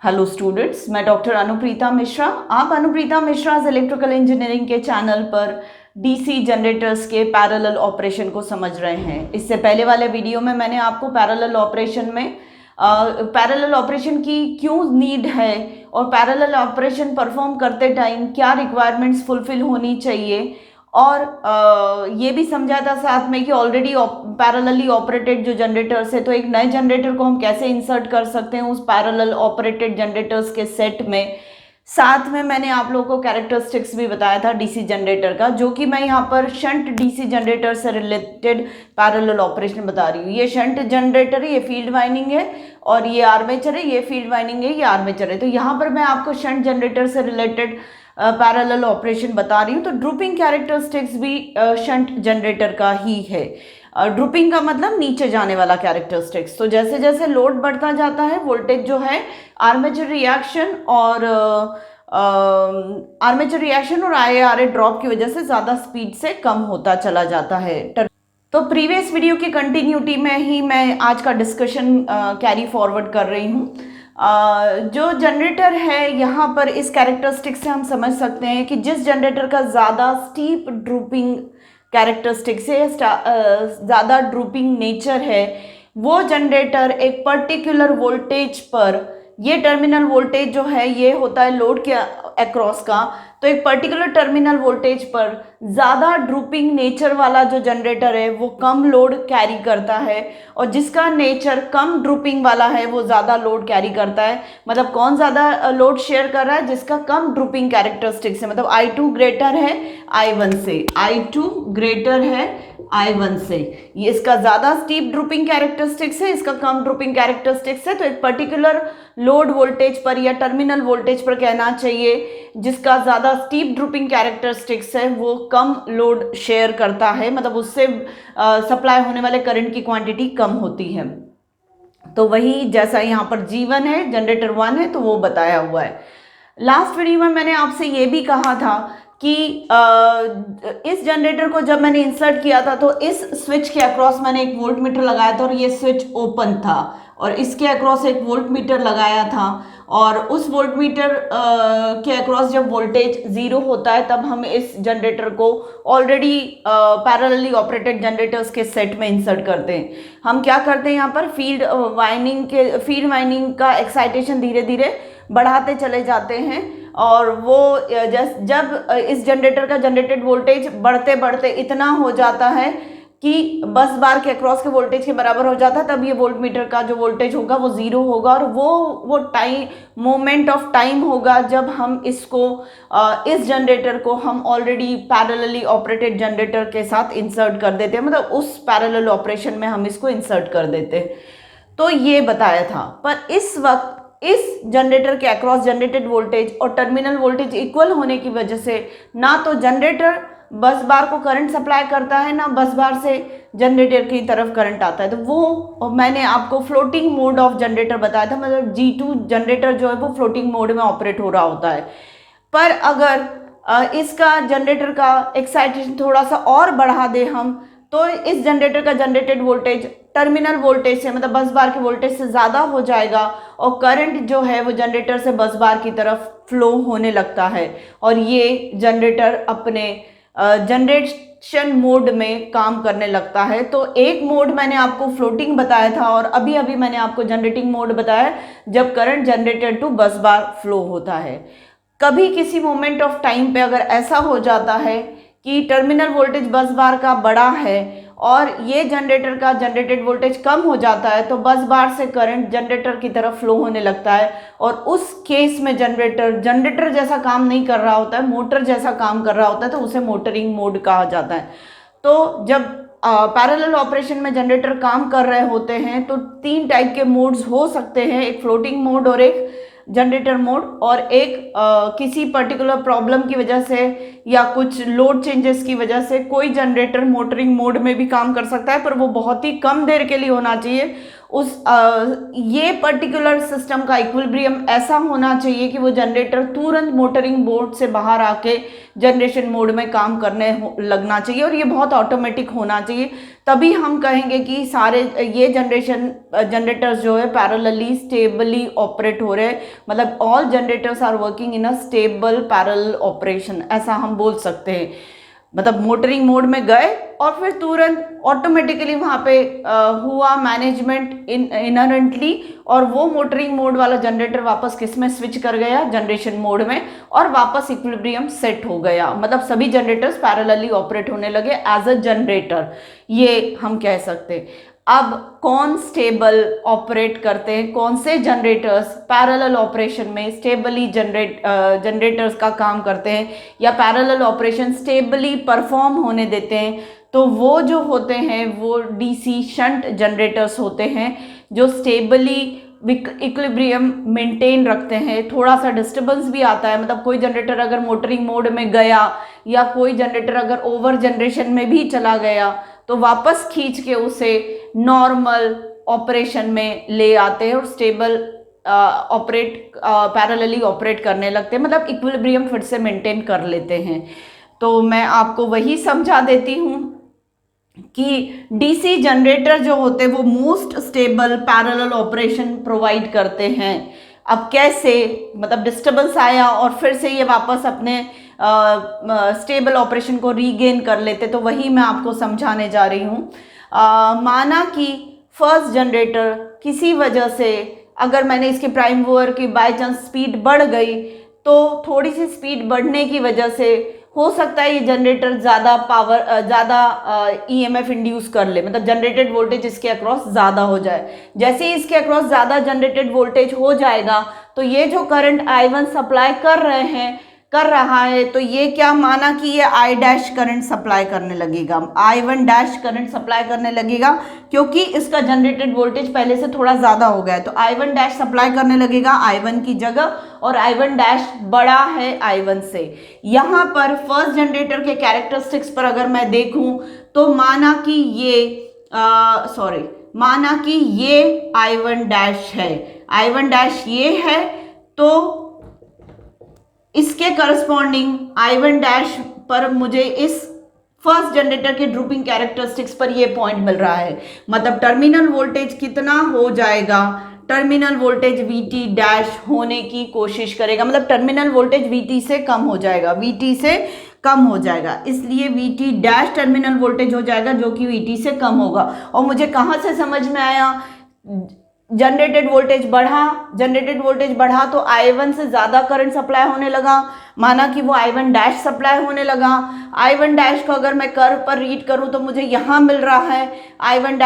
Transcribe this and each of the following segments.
Hello students, मैं doctor Anupreeta Mishra. आप Anupreeta Mishra electrical engineering के चैनल पर डीसी जनरेटर्स के पैरेलल ऑपरेशन को समझ रहे हैं। इससे पहले वाले वीडियो में मैंने आपको पैरेलल ऑपरेशन की क्यों नीड है और पैरेलल ऑपरेशन परफॉर्म करते टाइम क्या रिक्वायरमेंट्स फुलफिल होनी चाहिए और ये भी समझा था साथ में कि ऑलरेडी पैरेलली ऑपरेटेड जो जनरेटर्स है तो एक नए जनरेटर को हम कैसे इंसर्ट कर सकते हैं उस पैरेलल ऑपरेटेड जनरेटर्स के सेट में। साथ में मैंने आप लोगों को कैरेक्टरिस्टिक्स भी बताया था डीसी जनरेटर का, जो कि मैं यहाँ पर शंट डीसी जनरेटर से रिलेटेड पैरेलल ऑपरेशन बता रही हूँ। ये शंट जनरेटर है, ये फील्ड वाइंडिंग है, और ये आर्मेचर है, ये फील्ड वाइंडिंग है, ये आर्मेचर है। तो यहाँ पर मैं आपको शंट जनरेटर से रिलेटेड पैरेलल ऑपरेशन बता रही हूँ। तो ड्रूपिंग कैरेक्टरिस्टिक्स भी शंट जनरेटर का ही है। ड्रूपिंग का मतलब नीचे जाने वाला कैरेक्टरिस्टिक्स। तो जैसे जैसे लोड बढ़ता जाता है वोल्टेज जो है आर्मेचर रिएक्शन और IaRa ड्रॉप की वजह से ज़्यादा स्पीड से कम होता चला जाता है। तो प्रीवियस वीडियो की कंटिन्यूटी में ही मैं आज का डिस्कशन कैरी फॉरवर्ड कर रही हूँ। जो जनरेटर है यहाँ पर इस कैरेक्टरिस्टिक से हम समझ सकते हैं कि जिस जनरेटर का ज़्यादा स्टीप ड्रूपिंग कैरेक्टरिस्टिक्स है, ज़्यादा ड्रूपिंग नेचर है, वो जनरेटर एक पर्टिकुलर वोल्टेज पर, ये टर्मिनल वोल्टेज जो है ये होता है लोड के अक्रॉस का, तो एक पर्टिकुलर टर्मिनल वोल्टेज पर ज़्यादा ड्रूपिंग नेचर वाला जो जनरेटर है वो कम लोड कैरी करता है, और जिसका नेचर कम ड्रूपिंग वाला है वो ज़्यादा लोड कैरी करता है। मतलब कौन ज़्यादा लोड शेयर कर रहा है? जिसका कम ड्रूपिंग कैरेक्टरिस्टिक्स है। मतलब I2 ग्रेटर है I1 से, I2 ग्रेटर है I1 से। ये इसका ज़्यादा स्टीप ड्रूपिंग कैरेक्टरिस्टिक्स है, इसका कम ड्रूपिंग कैरेक्टरिस्टिक्स है। तो एक पर्टिकुलर लोड वोल्टेज पर या टर्मिनल वोल्टेज पर कहना चाहिए जिसका ज़्यादा स्टीप ड्रूपिंग कैरेक्टरिस्टिक्स है वो कम लोड शेयर करता है, मतलब उससे सप्लाई होने वाले करंट की क्वांटिटी कम होती है। तो वही जैसा यहाँ पर G1 है, जनरेटर 1 है, तो वो बताया हुआ है। लास्ट वीडियो में मैंने आपसे ये भी कहा था कि इस जनरेटर को जब मैंने इंसर्ट किया था तो इस स्विच के अक्रॉस मैंने एक वोल्ट मीटर लगाया था और ये स्विच ओपन था, और इसके अक्रॉस एक वोल्ट मीटर लगाया था, और उस वोल्ट मीटर के अक्रॉस जब वोल्टेज 0 होता है तब हम इस जनरेटर को ऑलरेडी पैरेलली ऑपरेटेड जनरेटर्स के सेट में इंसर्ट करते हैं। हम क्या करते हैं यहाँ पर फील्ड वाइंडिंग का एक्साइटेशन धीरे धीरे बढ़ाते चले जाते हैं, और वो जब इस जनरेटर का जनरेटेड वोल्टेज बढ़ते बढ़ते इतना हो जाता है कि बस बार के अक्रॉस के वोल्टेज के बराबर हो जाता है, तब ये वोल्ट मीटर का जो वोल्टेज होगा वो 0 होगा, और वो टाइम मोमेंट ऑफ टाइम होगा जब हम इसको इस जनरेटर को हम ऑलरेडी पैरेलली ऑपरेटेड जनरेटर के साथ इंसर्ट कर देते हैं। मतलब उस पैरेलल ऑपरेशन में हम इसको इंसर्ट कर देते हैं। तो ये बताया था। पर इस वक्त इस जनरेटर के अक्रॉस जनरेटेड वोल्टेज और टर्मिनल वोल्टेज इक्वल होने की वजह से ना तो जनरेटर बस बार को करंट सप्लाई करता है, ना बस बार से जनरेटर की तरफ करंट आता है। तो वो मैंने आपको फ्लोटिंग मोड ऑफ जनरेटर बताया था। मतलब G2 जनरेटर जो है वो फ्लोटिंग मोड में ऑपरेट हो रहा होता है। पर अगर इसका जनरेटर का एक्साइटेशन थोड़ा सा और बढ़ा दे हम, तो इस जनरेटर का जनरेटेड वोल्टेज टर्मिनल वोल्टेज से, मतलब बस बार के वोल्टेज से ज़्यादा हो जाएगा, और करंट जो है वो जनरेटर से बस बार की तरफ फ्लो होने लगता है, और ये जनरेटर अपने जनरेशन मोड में काम करने लगता है। तो एक मोड मैंने आपको फ्लोटिंग बताया था, और अभी अभी मैंने आपको जनरेटिंग मोड बताया जब करंट जनरेटर टू बस बार फ्लो होता है। कभी किसी मोमेंट ऑफ टाइम पे अगर ऐसा हो जाता है कि टर्मिनल वोल्टेज बस बार का बड़ा है और ये जनरेटर का जनरेटेड वोल्टेज कम हो जाता है, तो बस बार से करंट जनरेटर की तरफ फ्लो होने लगता है, और उस केस में जनरेटर जैसा काम नहीं कर रहा होता है, मोटर जैसा काम कर रहा होता है, तो उसे मोटरिंग मोड कहा जाता है। तो जब पैरेलल ऑपरेशन में जनरेटर काम कर रहे होते हैं तो 3 टाइप के मोड्स हो सकते हैं, एक फ्लोटिंग मोड और एक जनरेटर मोड, और एक किसी पर्टिकुलर प्रॉब्लम की वजह से या कुछ लोड चेंजेस की वजह से कोई जनरेटर मोटरिंग मोड में भी काम कर सकता है, पर वो बहुत ही कम देर के लिए होना चाहिए, ये पर्टिकुलर सिस्टम का इक्विलिब्रियम ऐसा होना चाहिए कि वो जनरेटर तुरंत मोटरिंग मोड से बाहर आके जनरेशन मोड में काम करने लगना चाहिए, और ये बहुत ऑटोमेटिक होना चाहिए। तभी हम कहेंगे कि सारे ये जनरेटर्स जो है पैरेलली स्टेबली ऑपरेट हो रहे हैं, मतलब all generators are working in a stable parallel operation, ऐसा हम बोल सकते हैं। मतलब मोटरिंग मोड में गए और फिर तुरंत ऑटोमेटिकली वहाँ पे हुआ मैनेजमेंट इनहेरेंटली, और वो मोटरिंग मोड वाला जनरेटर वापस किस में स्विच कर गया, जनरेशन मोड में, और वापस इक्विलिब्रियम सेट हो गया। मतलब सभी जनरेटर्स पैरेलली ऑपरेट होने लगे एज अ जनरेटर, ये हम कह सकते हैं। अब कौन स्टेबल ऑपरेट करते हैं, कौन से जनरेटर्स पैरेलल ऑपरेशन में स्टेबली जनरेटर्स का काम करते हैं या पैरेलल ऑपरेशन स्टेबली परफॉर्म होने देते हैं, तो वो जो होते हैं वो डीसी शंट जनरेटर्स होते हैं, जो स्टेबली इक्विलिब्रियम मेंटेन रखते हैं। थोड़ा सा डिस्टर्बेंस भी आता है, मतलब कोई जनरेटर अगर मोटरिंग मोड में गया या कोई जनरेटर अगर ओवर जनरेशन में भी चला गया तो वापस खींच के उसे नॉर्मल ऑपरेशन में ले आते हैं और स्टेबल पैरेलली ऑपरेट करने लगते हैं, मतलब इक्विलिब्रियम फिर से मेंटेन कर लेते हैं। तो मैं आपको वही समझा देती हूँ कि डीसी जनरेटर जो होते हैं वो most stable parallel operation provide करते हैं। अब कैसे, मतलब डिस्टर्बेंस आया और फिर से ये वापस अपने स्टेबल ऑपरेशन को रीगेन कर लेते, तो वही मैं आपको समझाने जा रही हूँ। माना कि फर्स्ट जनरेटर किसी वजह से, अगर मैंने इसके प्राइम मूवर की बाय चांस स्पीड बढ़ गई, तो थोड़ी सी स्पीड बढ़ने की वजह से हो सकता है ये जनरेटर ज़्यादा ईएमएफ इंड्यूस कर ले, मतलब जनरेटेड वोल्टेज इसके अक्रॉस ज़्यादा हो जाए। जैसे ही इसके अक्रॉस ज़्यादा जनरेटेड वोल्टेज हो जाएगा तो ये जो करंट I1 सप्लाई कर रहा है, तो ये क्या माना कि ये I डैश करंट सप्लाई करने लगेगा, I1 डैश करंट सप्लाई करने लगेगा, क्योंकि इसका जनरेटेड वोल्टेज पहले से थोड़ा ज़्यादा हो गया है। तो I1 डैश सप्लाई करने लगेगा I1 की जगह, और I1 डैश बड़ा है I1 से। यहाँ पर फर्स्ट जनरेटर के कैरेक्टरिस्टिक्स पर अगर मैं देखूँ तो माना कि ये I1 डैश है, I1 डैश ये है, तो इसके करस्पॉन्डिंग I1 डैश पर मुझे इस फर्स्ट जनरेटर के ड्रूपिंग कैरेक्टरिस्टिक्स पर ये पॉइंट मिल रहा है। मतलब टर्मिनल वोल्टेज कितना हो जाएगा, टर्मिनल वोल्टेज VT डैश होने की कोशिश करेगा, मतलब टर्मिनल वोल्टेज VT से कम हो जाएगा, VT से कम हो जाएगा, इसलिए VT डैश टर्मिनल वोल्टेज हो जाएगा जो कि VT से कम होगा। और मुझे कहाँ से समझ में आया, जनरेटेड वोल्टेज बढ़ा तो I1 से ज़्यादा करंट सप्लाई होने लगा, माना कि वो I1 डैश सप्लाई होने लगा। I1 डैश को अगर मैं कर्व पर रीड करूं तो मुझे यहाँ मिल रहा है I1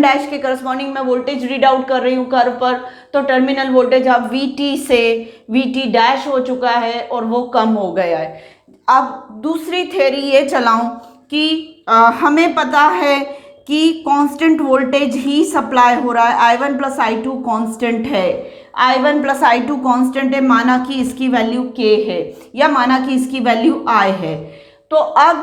डैश के करस्पॉन्डिंग मैं वोल्टेज रीड आउट कर रही हूँ कर्व पर, तो टर्मिनल वोल्टेज अब VT से VT डैश हो चुका है और वो कम हो गया है। अब दूसरी थ्योरी ये चलाऊं कि हमें पता है कि कांस्टेंट वोल्टेज ही सप्लाई हो रहा है, I1 प्लस I2 कांस्टेंट है, I1 प्लस I2 कांस्टेंट है, माना कि इसकी वैल्यू K है या माना कि इसकी वैल्यू I है। तो अब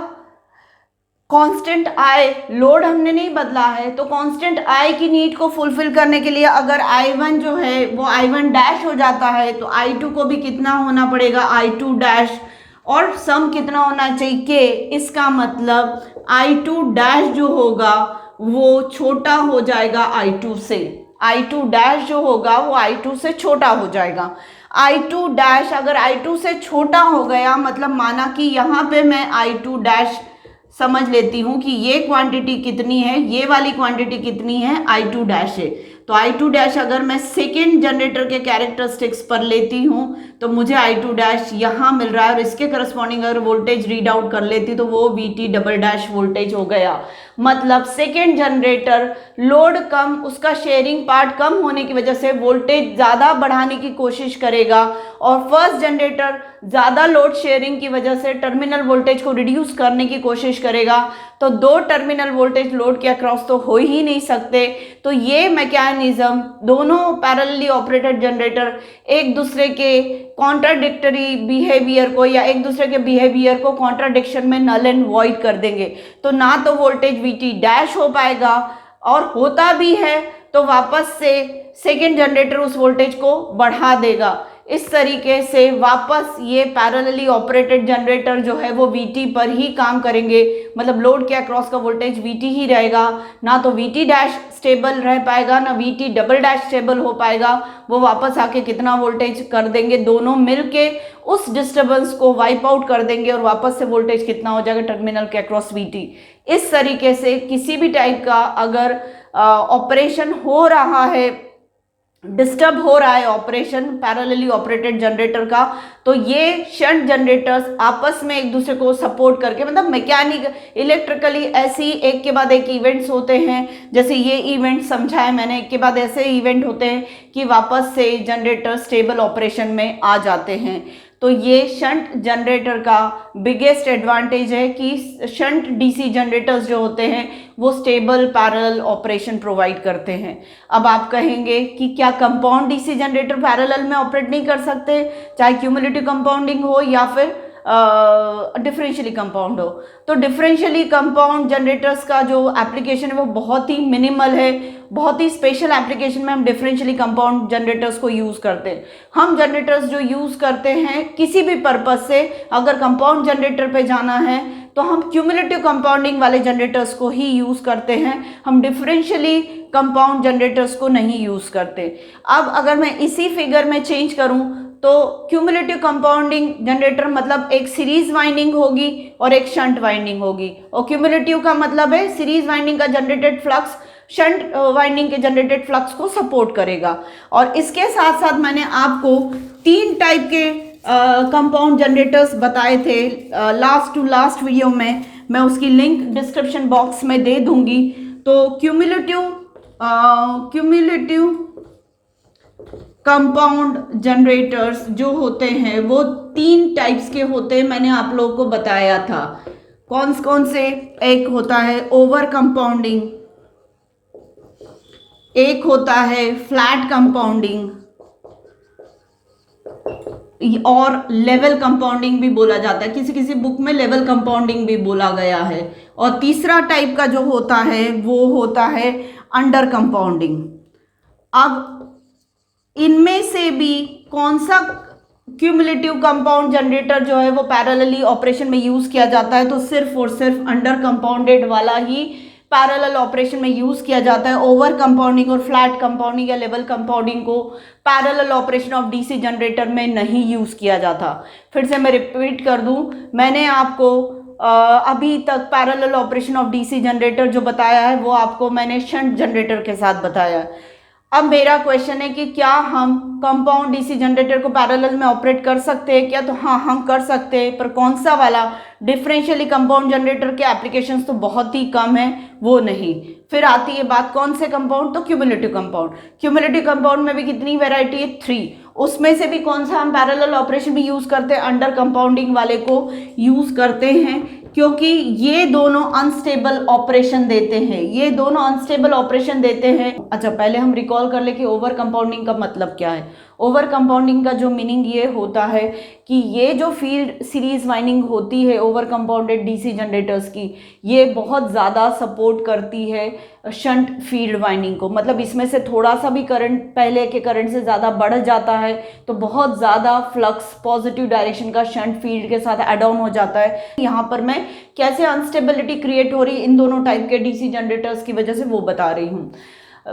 कांस्टेंट I, लोड हमने नहीं बदला है, तो कांस्टेंट I की नीड को फुलफिल करने के लिए अगर I1 जो है वो I1 डैश हो जाता है, तो I2 को भी कितना होना पड़ेगा, I2 डैश, और सम कितना होना चाहिए K। इसका मतलब I2 डैश जो होगा वो छोटा हो जाएगा I2 से, I2 डैश जो होगा वो I2 से छोटा हो जाएगा। I2 डैश अगर I2 से छोटा हो गया, मतलब माना कि यहाँ पे मैं I2 डैश समझ लेती हूँ कि ये क्वांटिटी कितनी है, ये वाली क्वांटिटी कितनी है, I2 डैश है। तो I2 डैश अगर मैं सेकेंड जनरेटर के कैरेक्टरिस्टिक्स पर लेती हूँ तो मुझे I2 डैश यहाँ मिल रहा है, और इसके करस्पॉन्डिंग अगर वोल्टेज रीड आउट कर लेती तो वो VT डबल डैश वोल्टेज हो गया। मतलब सेकेंड जनरेटर लोड कम, उसका शेयरिंग पार्ट कम होने की वजह से वोल्टेज ज़्यादा बढ़ाने की कोशिश करेगा, और फर्स्ट जनरेटर ज़्यादा लोड शेयरिंग की वजह से टर्मिनल वोल्टेज को रिड्यूस करने की कोशिश करेगा। तो दो टर्मिनल वोल्टेज लोड के अक्रॉस तो हो ही नहीं सकते, तो ये मैकेनिज्म, दोनों पैरेलली ऑपरेटेड जनरेटर एक दूसरे के कॉन्ट्राडिक्टरी बिहेवियर को या एक दूसरे के बिहेवियर को कॉन्ट्राडिक्शन में नल एंड वॉइड कर देंगे। तो ना तो वोल्टेज VT डैश हो पाएगा, और होता भी है तो वापस से सेकेंड जनरेटर उस वोल्टेज को बढ़ा देगा। इस तरीके से वापस ये पैरेलली ऑपरेटेड जनरेटर जो है वो VT पर ही काम करेंगे, मतलब लोड के अक्रॉस का वोल्टेज VT ही रहेगा, ना तो VT डैश स्टेबल रह पाएगा ना VT डबल डैश स्टेबल हो पाएगा। वो वापस आके कितना वोल्टेज कर देंगे, दोनों मिलके उस डिस्टर्बेंस को वाइप आउट कर देंगे और वापस से वोल्टेज कितना हो जाएगा टर्मिनल के अक्रॉस VT। इस तरीके से किसी भी टाइप का अगर ऑपरेशन हो रहा है, डिस्टर्ब हो रहा है ऑपरेशन पैरेलली ऑपरेटेड जनरेटर का, तो ये शंट जनरेटर्स आपस में एक दूसरे को सपोर्ट करके, मतलब मैकेनिक इलेक्ट्रिकली ऐसी एक के बाद एक इवेंट्स होते हैं, जैसे ये इवेंट समझाए मैंने, एक के बाद ऐसे इवेंट होते हैं कि वापस से जनरेटर स्टेबल ऑपरेशन में आ जाते हैं। तो ये शंट जनरेटर का बिगेस्ट एडवांटेज है कि शंट डीसी जनरेटर्स जो होते हैं वो स्टेबल पैरेलल ऑपरेशन प्रोवाइड करते हैं। अब आप कहेंगे कि क्या कंपाउंड डीसी जनरेटर पैरेलल में ऑपरेट नहीं कर सकते, चाहे क्यूमुलेटिव कंपाउंडिंग हो या फिर डिफरेंशियली कंपाउंड हो? तो डिफरेंशियली कंपाउंड जनरेटर्स का जो एप्लीकेशन है वो बहुत ही मिनिमल है, बहुत ही स्पेशल एप्लीकेशन में हम डिफरेंशियली कंपाउंड जनरेटर्स को यूज़ करते हैं। हम जनरेटर्स जो यूज़ करते हैं किसी भी पर्पज़ से, अगर कंपाउंड जनरेटर पे जाना है तो हम क्यूमुलेटिव कंपाउंडिंग वाले जनरेटर्स को ही यूज़ करते हैं, हम डिफरेंशियली कंपाउंड जनरेटर्स को नहीं यूज़ करते। अब अगर मैं इसी फिगर में चेंज करूं तो क्यूमुलेटिव कंपाउंडिंग जनरेटर मतलब एक सीरीज वाइंडिंग होगी और एक शंट वाइंडिंग होगी, और क्यूमुलेटिव का मतलब है सीरीज वाइंडिंग का जनरेटेड फ्लक्स शंट वाइंडिंग के जनरेटेड फ्लक्स को सपोर्ट करेगा। और इसके साथ साथ मैंने आपको 3 टाइप के कंपाउंड जनरेटर्स बताए थे लास्ट टू लास्ट वीडियो में, मैं उसकी लिंक डिस्क्रिप्शन बॉक्स में दे दूंगी। तो क्यूमुलेटिव कंपाउंड जनरेटर्स जो होते हैं वो 3 टाइप्स के होते हैं, मैंने आप लोगों को बताया था कौन कौन से। एक होता है ओवर कंपाउंडिंग, एक होता है फ्लैट कंपाउंडिंग और लेवल कंपाउंडिंग भी बोला जाता है, किसी किसी बुक में लेवल कंपाउंडिंग भी बोला गया है। और तीसरा टाइप का जो होता है वो होता है अंडर कंपाउंडिंग। अब इनमें से भी कौन सा क्यूमुलेटिव कंपाउंड जनरेटर जो है वो पैरेलली ऑपरेशन में यूज किया जाता है, तो सिर्फ और सिर्फ अंडर कंपाउंडेड वाला ही पैरेलल ऑपरेशन में यूज किया जाता है। ओवर कंपाउंडिंग और फ्लैट कंपाउंडिंग या लेवल कंपाउंडिंग को parallel operation of DC generator में नहीं यूज किया जाता। फिर से मैं रिपीट कर दूं, मैंने आपको अभी तक parallel operation of DC generator जो बताया है वो आपको मैंने शंट जनरेटर के साथ बताया। अब मेरा क्वेश्चन है कि क्या हम कंपाउंड डीसी जनरेटर को पैरेलल में ऑपरेट कर सकते हैं क्या? तो हाँ, हम कर सकते हैं, पर कौन सा वाला? डिफरेंशियली कंपाउंड जनरेटर के एप्लीकेशंस तो बहुत ही कम है, वो नहीं। फिर आती है बात कौन से कंपाउंड, तो क्यूमुलेटिव कंपाउंड। क्यूमुलेटिव कंपाउंड में भी कितनी वैरायटी है? 3। उसमें से भी कौन सा हम पैरेलल ऑपरेशन भी यूज करते हैं? अंडर कंपाउंडिंग वाले को यूज करते हैं, क्योंकि ये दोनों अनस्टेबल ऑपरेशन देते हैं, ये दोनों अनस्टेबल ऑपरेशन देते हैं। अच्छा, पहले हम रिकॉल कर ले कि ओवर कंपाउंडिंग का मतलब क्या है। ओवर कंपाउंडिंग का जो मीनिंग ये होता है कि ये जो फील्ड सीरीज वाइंडिंग होती है ओवर कंपाउंडेड डीसी जनरेटर्स की, ये बहुत ज़्यादा सपोर्ट करती है शंट फील्ड वाइंडिंग को। मतलब इसमें से थोड़ा सा भी करंट पहले के करंट से ज़्यादा बढ़ जाता है तो बहुत ज़्यादा फ्लक्स पॉजिटिव डायरेक्शन का शंट फील्ड के साथ एड ऑन हो जाता है। यहाँ पर मैं कैसे अनस्टेबिलिटी क्रिएट हो रही इन दोनों टाइप के डीसी जनरेटर्स की वजह से वो बता रही हूँ।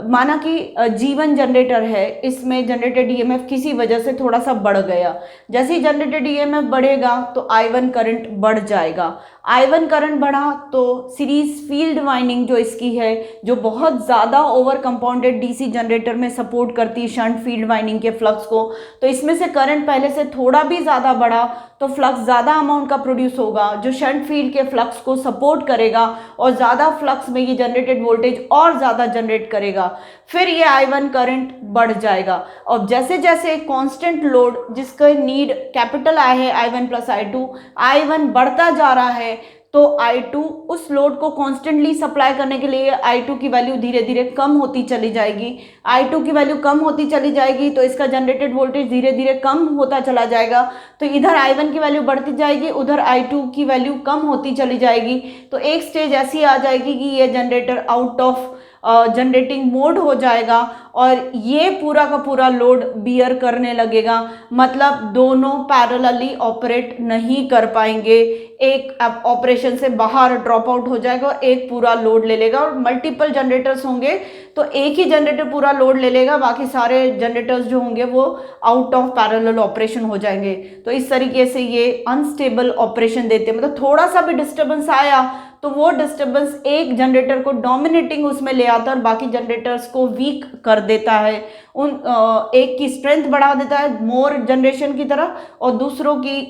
माना कि G1 जनरेटर है, इसमें जनरेटेड ईएमएफ किसी वजह से थोड़ा सा बढ़ गया। जैसे ही जनरेटेड ईएमएफ बढ़ेगा तो I1 करंट बढ़ जाएगा। I1 करंट बढ़ा तो सीरीज फील्ड वाइंडिंग जो इसकी है, जो बहुत ज़्यादा ओवर कंपाउंडेड डीसी जनरेटर में सपोर्ट करती है शंट फील्ड वाइंडिंग के फ्लक्स को, तो इसमें से करंट पहले से थोड़ा भी ज़्यादा बढ़ा तो फ्लक्स ज़्यादा अमाउंट का प्रोड्यूस होगा जो शंट फील्ड के फ्लक्स को सपोर्ट करेगा, और ज़्यादा फ्लक्स में ये जनरेटेड वोल्टेज और ज़्यादा जनरेट करेगा। फिर ये I1 करंट बढ़ जाएगा। और जैसे जैसे कांस्टेंट लोड जिसका नीड कैपिटल I है, I1 प्लस I1 बढ़ता जा रहा है, तो I2 उस लोड को कॉन्स्टेंटली सप्लाई करने के लिए I2 की वैल्यू धीरे धीरे कम होती चली जाएगी। I2 की वैल्यू कम होती चली जाएगी तो इसका जनरेटेड वोल्टेज धीरे धीरे कम होता चला जाएगा। तो इधर I1 की वैल्यू बढ़ती जाएगी, उधर I2 की वैल्यू कम होती चली जाएगी। तो एक स्टेज ऐसी आ जाएगी कि ये generator out of generating mode हो जाएगा और ये पूरा का पूरा लोड बियर करने लगेगा, मतलब दोनों पैरेलली ऑपरेट नहीं कर पाएंगे, एक ऑपरेशन से बाहर ड्रॉप आउट हो जाएगा और एक पूरा लोड ले लेगा। और मल्टीपल जनरेटर्स होंगे तो एक ही जनरेटर पूरा लोड ले लेगा, बाकी सारे जनरेटर्स जो होंगे वो आउट ऑफ पैरेलल ऑपरेशन हो जाएंगे। तो इस तरीके से ये अनस्टेबल ऑपरेशन देते हैं, मतलब थोड़ा सा भी डिस्टर्बेंस आया तो वो डिस्टर्बेंस एक जनरेटर को डोमिनेटिंग उसमें ले आता है और बाकी जनरेटर्स को वीक कर देता है, एक की स्ट्रेंथ बढ़ा देता है मोर जनरेशन की तरफ और दूसरों की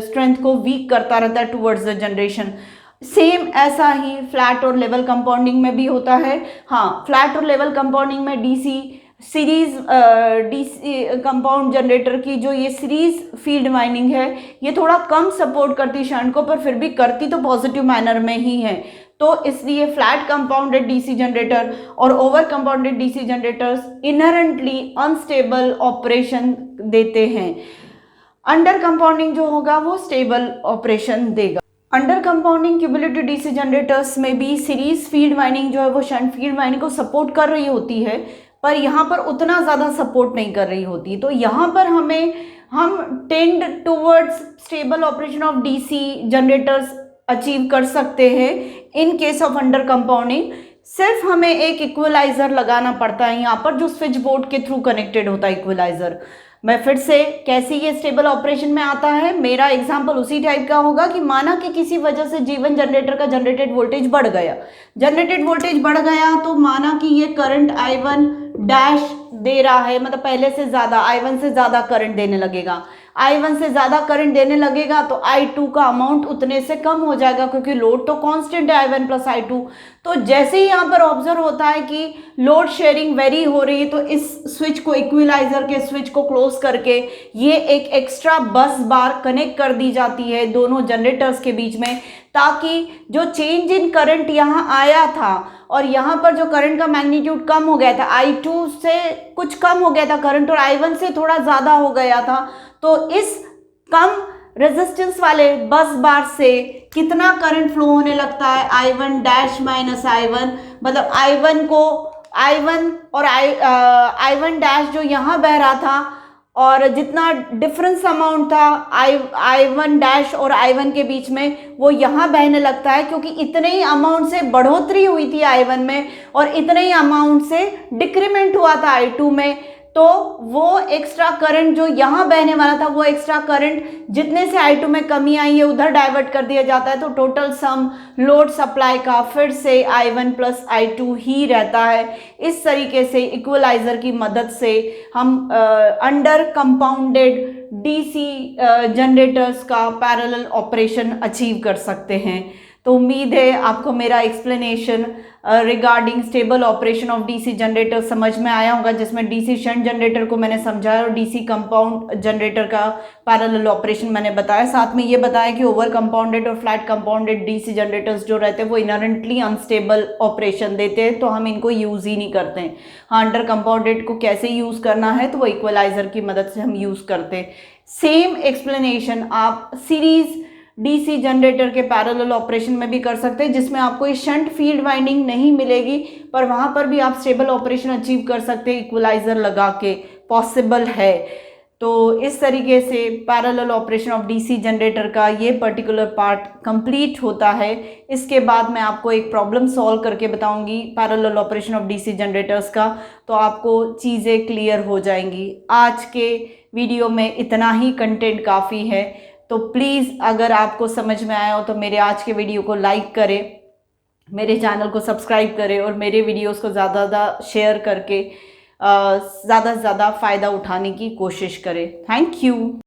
स्ट्रेंथ को वीक करता रहता है टुवर्ड्स द जनरेशन। सेम ऐसा ही फ्लैट और लेवल कंपाउंडिंग में भी होता है। हाँ, फ्लैट और लेवल कंपाउंडिंग में DC series DC compound generator की जो ये सीरीज फील्ड वाइंडिंग है ये थोड़ा कम सपोर्ट करती शंट को, पर फिर भी करती तो पॉजिटिव मैनर में ही है। तो इसलिए फ्लैट कंपाउंडेड डीसी जनरेटर और over compounded DC generators inherently unstable operation देते हैं। अंडर कंपाउंडिंग जो होगा वो स्टेबल ऑपरेशन देगा। Under compounding cumulative DC generators में भी सीरीज फील्ड वाइंडिंग जो है वो शंट फील्ड वाइंडिंग को सपोर्ट कर रही होती है, पर यहाँ पर उतना ज़्यादा सपोर्ट नहीं कर रही होती। तो यहाँ पर हम tend towards stable operation of DC generators achieve कर सकते हैं in case of under compounding. सिर्फ हमें एक इक्वलाइजर लगाना पड़ता है यहाँ पर जो स्विच बोर्ड के थ्रू कनेक्टेड होता है इक्वलाइजर। मैं फिर से कैसे ये स्टेबल ऑपरेशन में आता है, मेरा एग्जांपल उसी टाइप का होगा कि माना कि किसी वजह से G1 जनरेटर का जनरेटेड वोल्टेज बढ़ गया, जनरेटेड वोल्टेज बढ़ गया तो माना कि ये करंट I1 डैश दे रहा है, मतलब पहले से ज़्यादा I1 से ज़्यादा करंट देने लगेगा। I1 से ज़्यादा करंट देने लगेगा तो I2 का अमाउंट उतने से कम हो जाएगा क्योंकि लोड तो कांस्टेंट है I1 प्लस I2। तो जैसे ही यहाँ पर ऑब्जर्व होता है कि लोड शेयरिंग वेरी हो रही है तो इस स्विच को इक्विलाइजर के स्विच को क्लोज करके ये एक एक्स्ट्रा बस बार कनेक्ट कर दी जाती है दोनों जनरेटर्स के बीच में, ताकि जो चेंज इन करंट यहाँ आया था और यहाँ पर जो करंट का मैग्नीट्यूड कम हो गया था, I2 से कुछ कम हो गया था करंट और I1 से थोड़ा ज़्यादा हो गया था, तो इस कम रेजिस्टेंस वाले बस बार से कितना करंट फ्लो होने लगता है I1 डैश माइनस I1, मतलब I1 और I1 डैश जो यहाँ बह रहा था और जितना डिफरेंस अमाउंट था I1 डैश और I1 के बीच में वो यहाँ बहने लगता है, क्योंकि इतने ही अमाउंट से बढ़ोतरी हुई थी I1 में और इतने ही अमाउंट से डिक्रीमेंट हुआ था I2 में। तो वो एक्स्ट्रा करंट जो यहाँ बहने वाला था वो एक्स्ट्रा करंट जितने से I2 में कमी आई है उधर डाइवर्ट कर दिया जाता है, तो टोटल सम लोड सप्लाई का फिर से I1 प्लस I2 ही रहता है। इस तरीके से इक्वलाइजर की मदद से हम अंडर कंपाउंडेड डीसी जनरेटर्स का पैरेलल ऑपरेशन अचीव कर सकते हैं। तो उम्मीद है आपको मेरा explanation regarding stable operation of DC generator समझ में आया होगा, जिसमें डीसी शंट जनरेटर को मैंने समझाया और डीसी कंपाउंड जनरेटर का पैरेलल ऑपरेशन मैंने बताया। साथ में ये बताया कि ओवर कंपाउंडेड और फ्लैट कंपाउंडेड डीसी जनरेटर्स जो रहते हैं वो इनहेरेंटली अनस्टेबल ऑपरेशन देते हैं, तो हम इनको यूज़ ही नहीं करते हैं। हाँ, अंडर कंपाउंडेड को कैसे यूज़ करना है तो वो इक्वलाइजर की मदद से हम यूज़ करते हैं। सेम एक्सप्लेनेशन आप सीरीज डीसी जनरेटर के पैरेलल ऑपरेशन में भी कर सकते हैं, जिसमें आपको ये शंट फील्ड वाइंडिंग नहीं मिलेगी, पर वहाँ पर भी आप स्टेबल ऑपरेशन अचीव कर सकते हैं इक्वलाइजर लगा के, पॉसिबल है। तो इस तरीके से parallel operation of DC generator का ये पर्टिकुलर पार्ट कंप्लीट होता है। इसके बाद मैं आपको एक प्रॉब्लम सॉल्व करके बताऊंगी parallel operation of DC generators का, तो आपको चीज़ें क्लियर हो जाएंगी। आज के वीडियो में इतना ही कंटेंट काफ़ी है, तो प्लीज़ अगर आपको समझ में आया हो तो मेरे आज के वीडियो को लाइक करें, मेरे चैनल को सब्सक्राइब करें और मेरे वीडियोस को ज़्यादा ज़्यादा शेयर करके ज़्यादा से ज़्यादा फ़ायदा उठाने की कोशिश करें। Thank you.